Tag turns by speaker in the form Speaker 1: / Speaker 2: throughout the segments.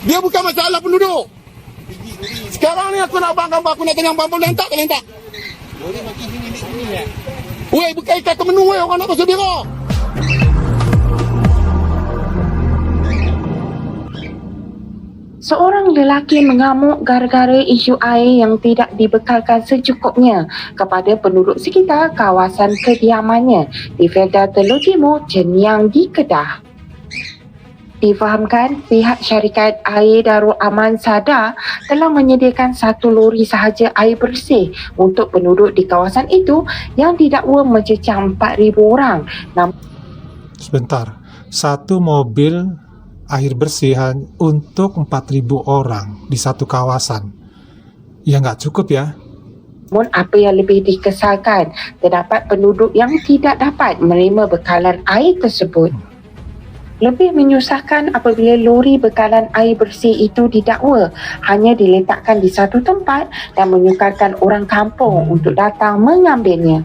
Speaker 1: Dia bukan masalah penduduk. Sekarang ni aku nak bangkang, aku nak tengah bambang lentak ke lentak.
Speaker 2: Lori makin sini di sini ya.
Speaker 1: Weh, bukan ikat temenu weh, orang nak masuk berak.
Speaker 3: Seorang lelaki mengamuk gara-gara isu air yang tidak dibekalkan secukupnya kepada penduduk sekitar kawasan kediamannya di Felda Teluk Timur, Cenyang di Kedah. Difahamkan, pihak syarikat Air Darul Aman Sada telah menyediakan 1 lori sahaja air bersih untuk penduduk di kawasan itu yang didakwa mencecah 4,000 orang.
Speaker 4: Sebentar, 1 mobil air bersih untuk 4.000 orang di satu kawasan. Ya nggak cukup ya.
Speaker 3: Namun apa yang lebih dikesalkan, terdapat penduduk yang tidak dapat menerima bekalan air tersebut. Lebih menyusahkan apabila lori bekalan air bersih itu didakwa hanya diletakkan di satu tempat dan menyukarkan orang kampung untuk datang mengambilnya.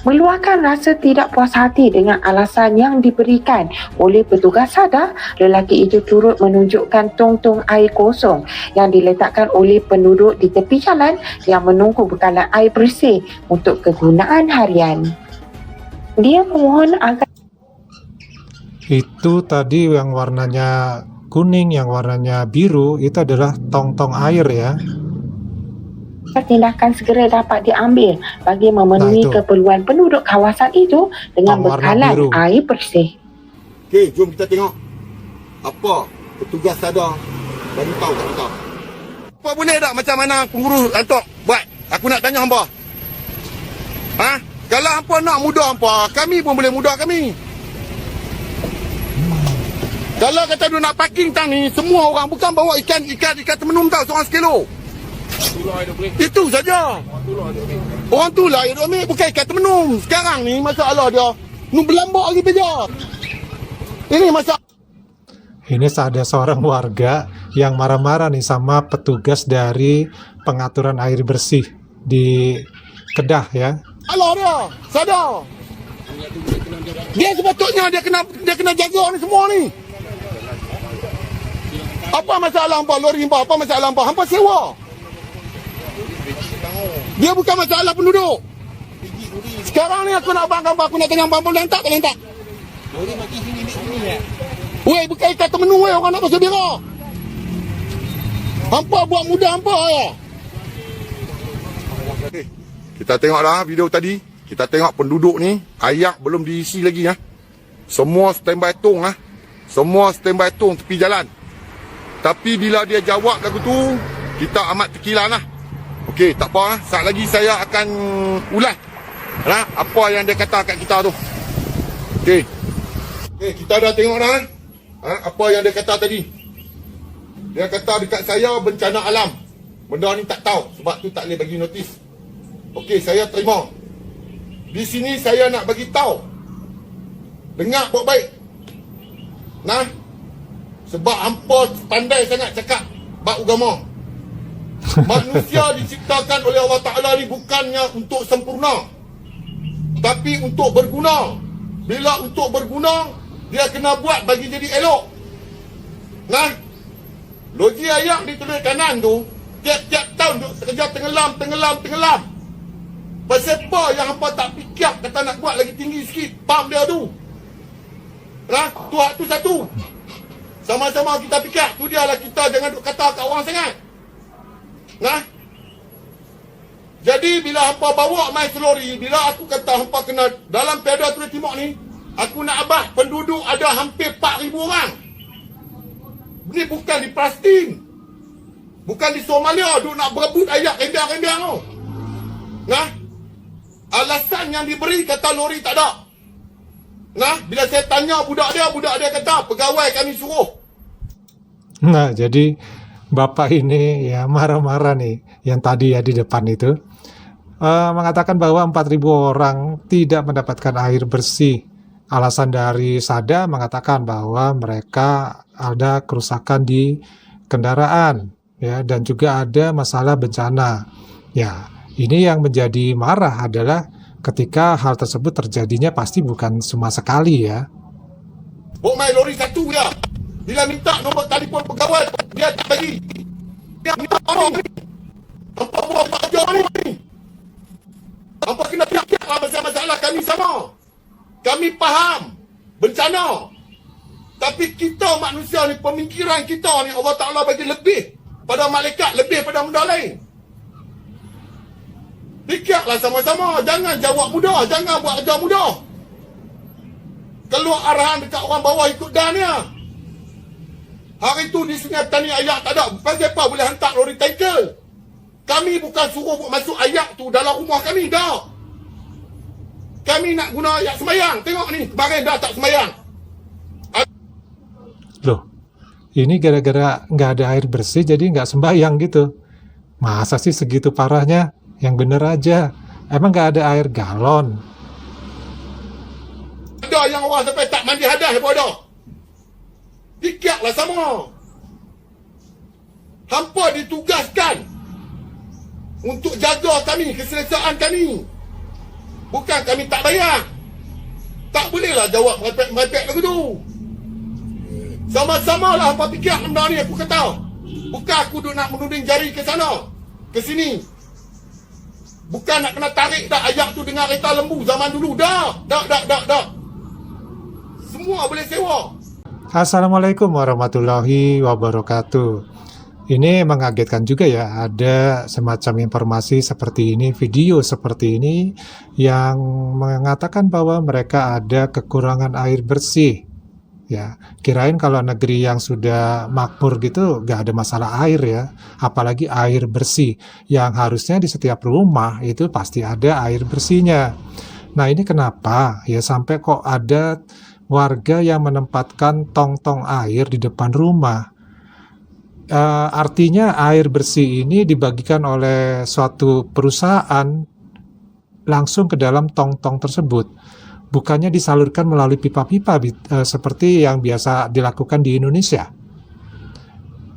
Speaker 3: Meluahkan rasa tidak puas hati dengan alasan yang diberikan oleh petugas Sada, lelaki itu turut menunjukkan tong-tong air kosong yang diletakkan oleh penduduk di tepi jalan yang menunggu bekalan air bersih untuk kegunaan harian. Dia memohon agar
Speaker 4: Itu tadi yang warnanya kuning, yang warnanya biru, itu adalah tong-tong air ya.
Speaker 3: tindakan segera dapat diambil bagi memenuhi keperluan penduduk kawasan itu dengan bekalan air bersih.
Speaker 1: Okey, jom kita tengok apa petugas Sada bagi tahu kat kita. Apa boleh tak macam mana pengurus Antok buat? Aku nak tanya hangpa. Ha? Kalau hangpa nak mudah hangpa, kami pun boleh mudah kami. Kalau kata dia nak parking tang ni, semua orang bukan bawa ikan temenum tau, seorang sekilo. Itu saja. Orang tu lah yang ambil, bukan ikan temenum. Sekarang ni masalah dia, nu berlambak lagi beja. Ini masalah.
Speaker 4: Ini ada seorang warga yang marah-marah nih sama petugas dari pengaturan air bersih di Kedah ya.
Speaker 1: Allah dia, sadar. Dia sepatutnya dia kena jaga ni semua ni. Apa masalah hampa lori hampa? Apa masalah hampa? Hampa sewa. Dia bukan masalah penduduk. Sekarang ni aku nak bangkang, aku nak tengah bambang lentak ke lentak.
Speaker 2: Lori makin sini di sini ya.
Speaker 1: Weh, bukan ikat temenu weh, orang nak masuk berak. Hampa buat mudah hampa ya. Kita tengoklah video tadi. Kita tengok penduduk ni, ayak belum diisi lagi ya. Semua standby tong lah. Semua standby tong tepi jalan. Tapi bila dia jawab lagu tu, kita amat tekilan lah. Okey, tak apa lah. Saat lagi saya akan ulas lah apa yang dia kata kat kita tu. Okey. Okey, kita dah tengok dah apa yang dia kata tadi. Dia kata dekat saya bencana alam. Benda ni tak tahu, sebab tu tak boleh bagi notis. Okey, saya terima. Di sini saya nak bagi tahu. Dengar baik-baik. Nah, sebab hampa pandai sangat cakap bab agama. Manusia diciptakan oleh Allah Ta'ala ni bukannya untuk sempurna, tapi untuk berguna. Bila untuk berguna, dia kena buat bagi jadi elok. Nah, loji ayak di tepi kanan tu, tiap-tiap tahun duk kerja tenggelam. Pasal apa yang hampa tak fikir kata nak buat lagi tinggi sikit pam dia tu. Nah, tu satu. Sama-sama kita fikir, tu dia lah, kita jangan duk kata kat orang sangat. Nah, jadi bila hampa bawa mai selori, bila aku kata hampa kena dalam Felda Teluk Timur ni, aku nak abah penduduk ada hampir 4,000 orang. Ni bukan di Palestin, bukan di Somalia duk nak berebut ayak rendang-rendang tu. Nah, alasan yang diberi kata lori tak ada. Nah, bila saya tanya budak dia kata pegawai kami suruh.
Speaker 4: Nah, jadi Bapak ini ya marah-marah nih yang tadi ya di depan itu mengatakan bahwa 4.000 orang tidak mendapatkan air bersih. Alasan dari Sada mengatakan bahwa mereka ada kerusakan di kendaraan ya, dan juga ada masalah bencana. Ya, ini yang menjadi marah adalah ketika hal tersebut terjadinya pasti bukan cuma sekali ya.
Speaker 1: Bawa mai lori satu dah. Bila minta nombor telefon pegawai, dia tak bagi. Dia apa ni? Apa buat kerja ni? Apa kena fikirlah masalah kami sama. Kami faham bencana. Tapi kita manusia ni, pemikiran kita ni Allah Ta'ala bagi lebih pada malaikat, lebih pada benda lain. Fikirlah sama-sama. Jangan jawab mudah. Jangan buat kerja mudah. Keluar arahan dekat orang bawah ikut dah ni. Hari tu di Sungai Petani ayak tak ada. Pasal apa boleh hantar lori tanker? Kami bukan suruh masuk ayak tu dalam rumah kami. Dah. Kami nak guna ayak semayang. Tengok ni. Kemarin dah tak semayang.
Speaker 4: Loh, ini gara-gara nggak ada air bersih jadi nggak sembahyang gitu. Masa sih segitu parahnya? Yang bener aja. Emang nggak ada air galon?
Speaker 1: Ada yang orang sampai tak mandi hadas bodoh. Fikirlah sama. Hampa ditugaskan untuk jaga kami, keselesaan kami. Bukan kami tak bayar. Tak bolehlah jawab merepek-merepek lagu tu. Sama-sama lah hampa fikir benda ni, aku kata. Bukan aku duk nak menuding jari ke sana, ke sini. Bukan nak kena tarik dah ayak tu dengan kereta lembu zaman dulu. Dah. Semua boleh sewa.
Speaker 4: Assalamualaikum warahmatullahi wabarakatuh. Ini mengagetkan juga ya, ada semacam informasi seperti ini, video seperti ini yang mengatakan bahwa mereka ada kekurangan air bersih. Ya, kirain kalau negeri yang sudah makmur gitu gak ada masalah air ya, apalagi air bersih yang harusnya di setiap rumah itu pasti ada air bersihnya. Nah ini kenapa ya sampai kok ada warga yang menempatkan tong-tong air di depan rumah? Artinya air bersih ini dibagikan oleh suatu perusahaan langsung ke dalam tong-tong tersebut. Bukannya disalurkan melalui pipa-pipa seperti yang biasa dilakukan di Indonesia.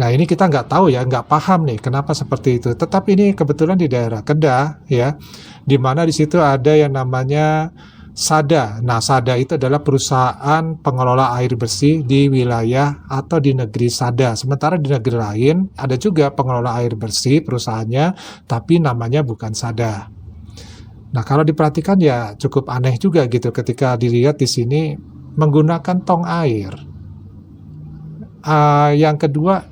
Speaker 4: Nah ini kita nggak tahu ya, nggak paham nih kenapa seperti itu. Tetapi ini kebetulan di daerah Kedah ya, di mana di situ ada yang namanya SADA. Nah SADA itu adalah perusahaan pengelola air bersih di wilayah atau di negeri SADA. Sementara di negeri lain ada juga pengelola air bersih perusahaannya, tapi namanya bukan SADA. Nah kalau diperhatikan ya cukup aneh juga gitu ketika dilihat di sini menggunakan tong air. Yang kedua,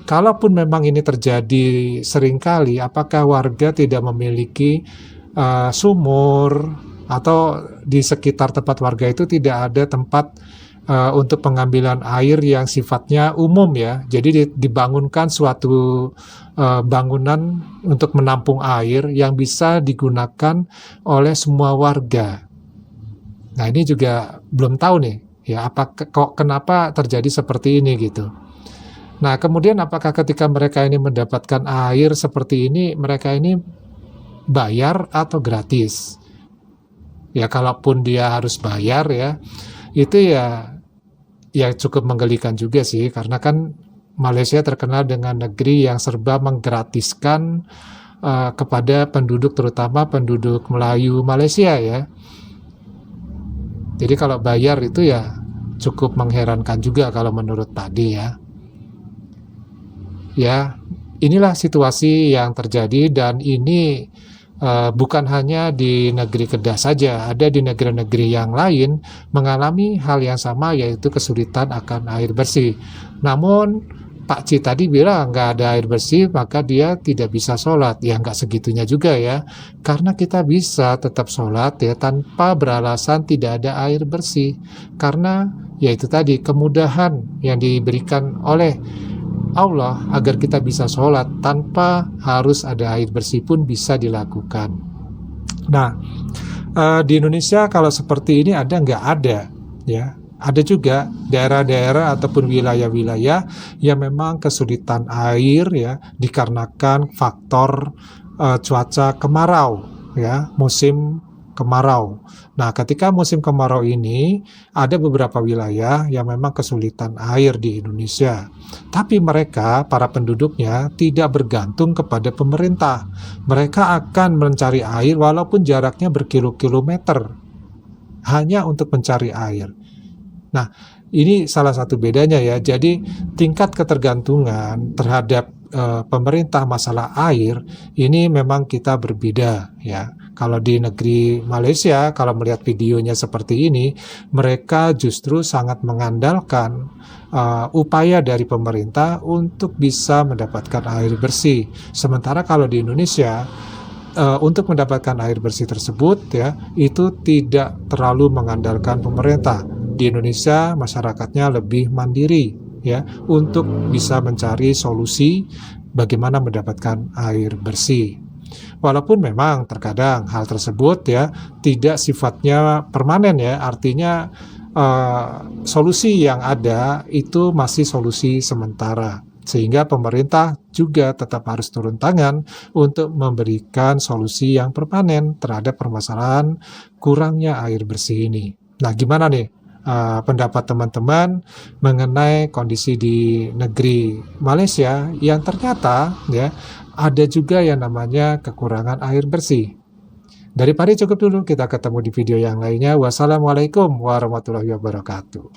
Speaker 4: kalaupun memang ini terjadi seringkali, apakah warga tidak memiliki sumur atau di sekitar tempat warga itu tidak ada tempat untuk pengambilan air yang sifatnya umum ya. Jadi dibangunkan suatu bangunan untuk menampung air yang bisa digunakan oleh semua warga. Nah ini juga belum tahu nih ya kenapa terjadi seperti ini gitu. Nah kemudian apakah ketika mereka ini mendapatkan air seperti ini mereka ini bayar atau gratis? Ya kalaupun dia harus bayar ya itu ya cukup menggelikan juga sih, karena kan Malaysia terkenal dengan negeri yang serba menggratiskan kepada penduduk, terutama penduduk Melayu Malaysia ya. Jadi kalau bayar itu ya cukup mengherankan juga kalau menurut tadi ya. Ya, inilah situasi yang terjadi dan ini bukan hanya di negeri Kedah saja, ada di negeri-negeri yang lain mengalami hal yang sama, yaitu kesulitan akan air bersih. Namun Pak Ci tadi bilang nggak ada air bersih maka dia tidak bisa sholat. Ya nggak segitunya juga ya, karena kita bisa tetap sholat ya tanpa beralasan tidak ada air bersih, karena yaitu tadi kemudahan yang diberikan oleh Allah agar kita bisa sholat tanpa harus ada air bersih pun bisa dilakukan. Nah di Indonesia kalau seperti ini ada nggak? Ada ya. Ada juga daerah-daerah ataupun wilayah-wilayah yang memang kesulitan air ya dikarenakan faktor cuaca kemarau ya, musim kemarau. Nah, ketika musim kemarau ini ada beberapa wilayah yang memang kesulitan air di Indonesia. Tapi mereka, para penduduknya tidak bergantung kepada pemerintah. Mereka akan mencari air walaupun jaraknya berkilo-kilometer hanya untuk mencari air. Nah, Ini salah satu bedanya ya. Jadi tingkat ketergantungan terhadap pemerintah masalah air ini memang kita berbeda ya. Kalau di negeri Malaysia, kalau melihat videonya seperti ini, mereka justru sangat mengandalkan upaya dari pemerintah untuk bisa mendapatkan air bersih. Sementara kalau di Indonesia, untuk mendapatkan air bersih tersebut ya, itu tidak terlalu mengandalkan pemerintah. Di Indonesia masyarakatnya lebih mandiri ya untuk bisa mencari solusi bagaimana mendapatkan air bersih. Walaupun memang terkadang hal tersebut ya tidak sifatnya permanen ya, artinya solusi yang ada itu masih solusi sementara. Sehingga pemerintah juga tetap harus turun tangan untuk memberikan solusi yang permanen terhadap permasalahan kurangnya air bersih ini. Nah, gimana nih pendapat teman-teman mengenai kondisi di negeri Malaysia yang ternyata ya ada juga yang namanya kekurangan air bersih? Dari Pari cukup dulu, kita ketemu di video yang lainnya. Wassalamualaikum warahmatullahi wabarakatuh.